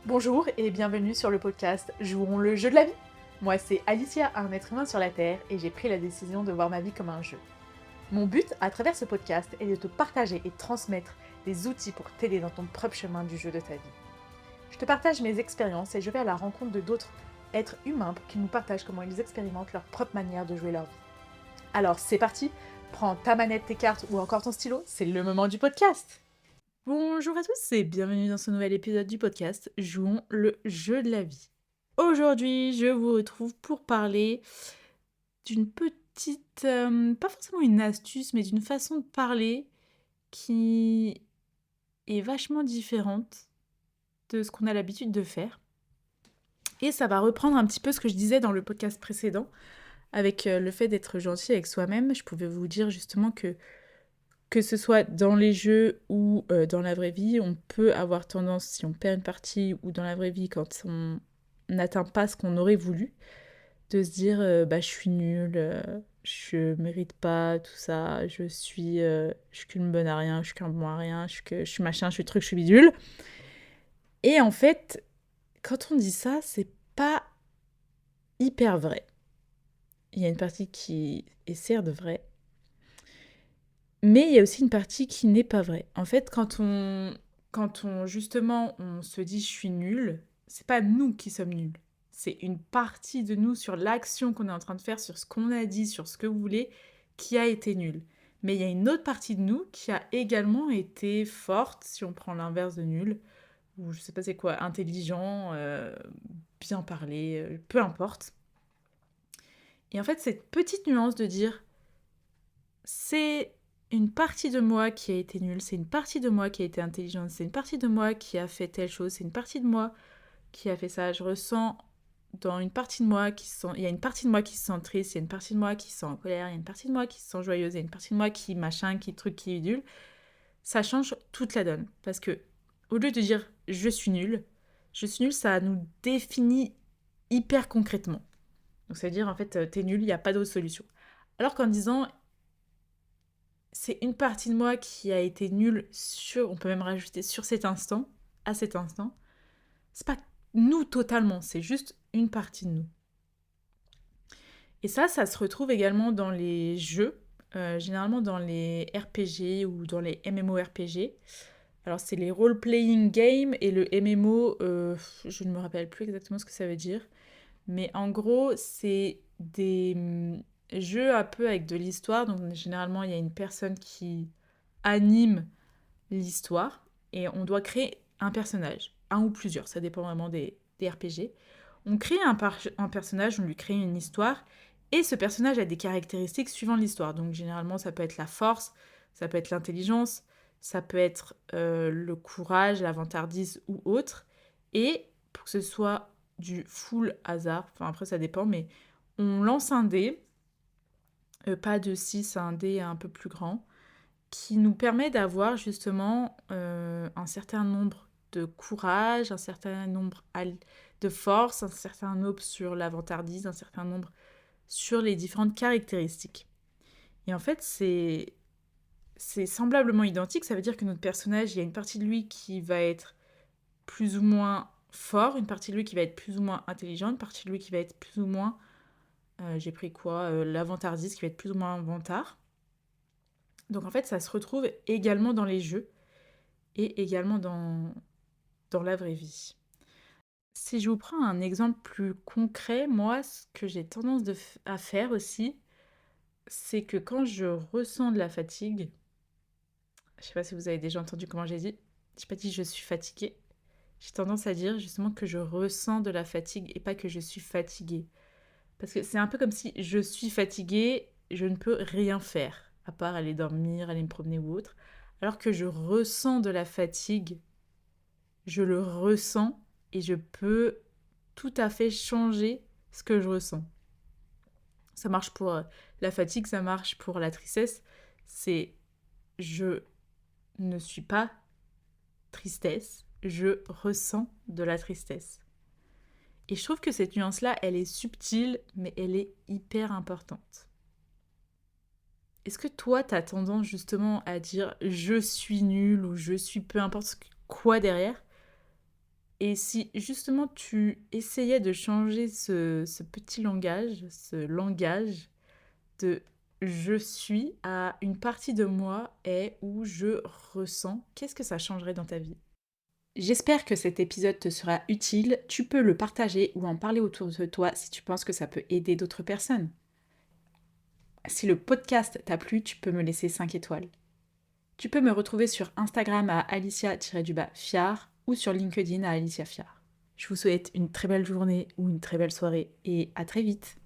Bonjour et bienvenue sur le podcast Jouons le jeu de la vie. Moi c'est Alicia, un être humain sur la Terre, et j'ai pris la décision de voir ma vie comme un jeu. Mon but à travers ce podcast est de te partager et transmettre des outils pour t'aider dans ton propre chemin du jeu de ta vie. Je te partage mes expériences et je vais à la rencontre de d'autres êtres humains pour qu'ils nous partagent comment ils expérimentent leur propre manière de jouer leur vie. Alors c'est parti, prends ta manette, tes cartes ou encore ton stylo, c'est le moment du podcast. Bonjour à tous et bienvenue dans ce nouvel épisode du podcast Jouons le jeu de la vie. Aujourd'hui, je vous retrouve pour parler d'une petite, pas forcément une astuce, mais d'une façon de parler qui est vachement différente de ce qu'on a l'habitude de faire. Et ça va reprendre un petit peu ce que je disais dans le podcast précédent, avec le fait d'être gentil avec soi-même. Je pouvais vous dire justement que ce soit dans les jeux ou dans la vraie vie, on peut avoir tendance, si on perd une partie ou dans la vraie vie, quand on n'atteint pas ce qu'on aurait voulu, de se dire je suis nulle, je mérite pas tout ça, je suis qu'une bonne à rien, je suis qu'un bon à rien, je suis machin, je suis truc, je suis bidule. Et en fait, quand on dit ça, c'est pas hyper vrai. Il y a une partie qui est certes vraie, mais il y a aussi une partie qui n'est pas vraie. En fait, quand on justement on se dit je suis nul, c'est pas nous qui sommes nuls. C'est une partie de nous sur l'action qu'on est en train de faire, sur ce qu'on a dit, sur ce que vous voulez, qui a été nulle. Mais il y a une autre partie de nous qui a également été forte, si on prend l'inverse de nul, ou je sais pas c'est quoi, intelligent, bien parlé, peu importe. Et en fait, cette petite nuance de dire c'est une partie de moi qui a été nulle, c'est une partie de moi qui a été intelligente, c'est une partie de moi qui a fait telle chose, c'est une partie de moi qui a fait ça. Je ressens dans une partie de moi il y a une partie de moi qui se sent triste, il y a une partie de moi qui se sent en colère, il y a une partie de moi qui se sent joyeuse, il y a une partie de moi qui machin, qui truc, qui bidule. Ça change toute la donne. Parce que, au lieu de dire je suis nulle, ça nous définit hyper concrètement. Donc ça veut dire en fait t'es nul, il n'y a pas d'autre solution. Alors qu'en disant c'est une partie de moi qui a été nulle on peut même rajouter sur cet instant, à cet instant. C'est pas nous totalement, c'est juste une partie de nous. Et ça se retrouve également dans les jeux, généralement dans les RPG ou dans les MMORPG. Alors c'est les role-playing games et le MMO, je ne me rappelle plus exactement ce que ça veut dire. Mais en gros, c'est des jeux un peu avec de l'histoire. Donc généralement, il y a une personne qui anime l'histoire et on doit créer un personnage, un ou plusieurs, ça dépend vraiment des RPG. On crée un personnage, on lui crée une histoire et ce personnage a des caractéristiques suivant l'histoire. Donc généralement ça peut être la force, ça peut être l'intelligence, ça peut être le courage, la vantardise ou autre. Et pour que ce soit du full hasard, enfin après ça dépend, mais on lance un dé, pas de 6, un dé un peu plus grand, qui nous permet d'avoir justement un certain nombre de courage, un certain nombre de force, un certain nombre sur la vantardise, un certain nombre sur les différentes caractéristiques. Et en fait, c'est semblablement identique, ça veut dire que notre personnage, il y a une partie de lui qui va être plus ou moins fort, une partie de lui qui va être plus ou moins intelligente, une partie de lui qui va être plus ou moins, j'ai pris quoi, la vantardise qui va être plus ou moins vantard. Donc en fait, ça se retrouve également dans les jeux et également dans la vraie vie. Si je vous prends un exemple plus concret, moi, ce que j'ai tendance à faire aussi, c'est que quand je ressens de la fatigue, je sais pas si vous avez déjà entendu comment j'ai dit, j'ai pas dit je suis fatiguée, j'ai tendance à dire justement que je ressens de la fatigue et pas que je suis fatiguée. Parce que c'est un peu comme si je suis fatiguée, je ne peux rien faire, à part aller dormir, aller me promener ou autre. Alors que je ressens de la fatigue, je le ressens et je peux tout à fait changer ce que je ressens. Ça marche pour la fatigue, ça marche pour la tristesse. C'est je ne suis pas tristesse, je ressens de la tristesse. Et je trouve que cette nuance-là, elle est subtile, mais elle est hyper importante. Est-ce que toi, t'as tendance justement à dire je suis nul ou je suis peu importe quoi derrière, Et si justement tu essayais de changer ce petit langage, ce langage de je suis à une partie de moi est où je ressens, qu'est-ce que ça changerait dans ta vie? J'espère que cet épisode te sera utile. Tu peux le partager ou en parler autour de toi si tu penses que ça peut aider d'autres personnes. Si le podcast t'a plu, tu peux me laisser 5 étoiles. Tu peux me retrouver sur Instagram à alicia-fiar ou sur LinkedIn à Alicia Fiar. Je vous souhaite une très belle journée ou une très belle soirée et à très vite.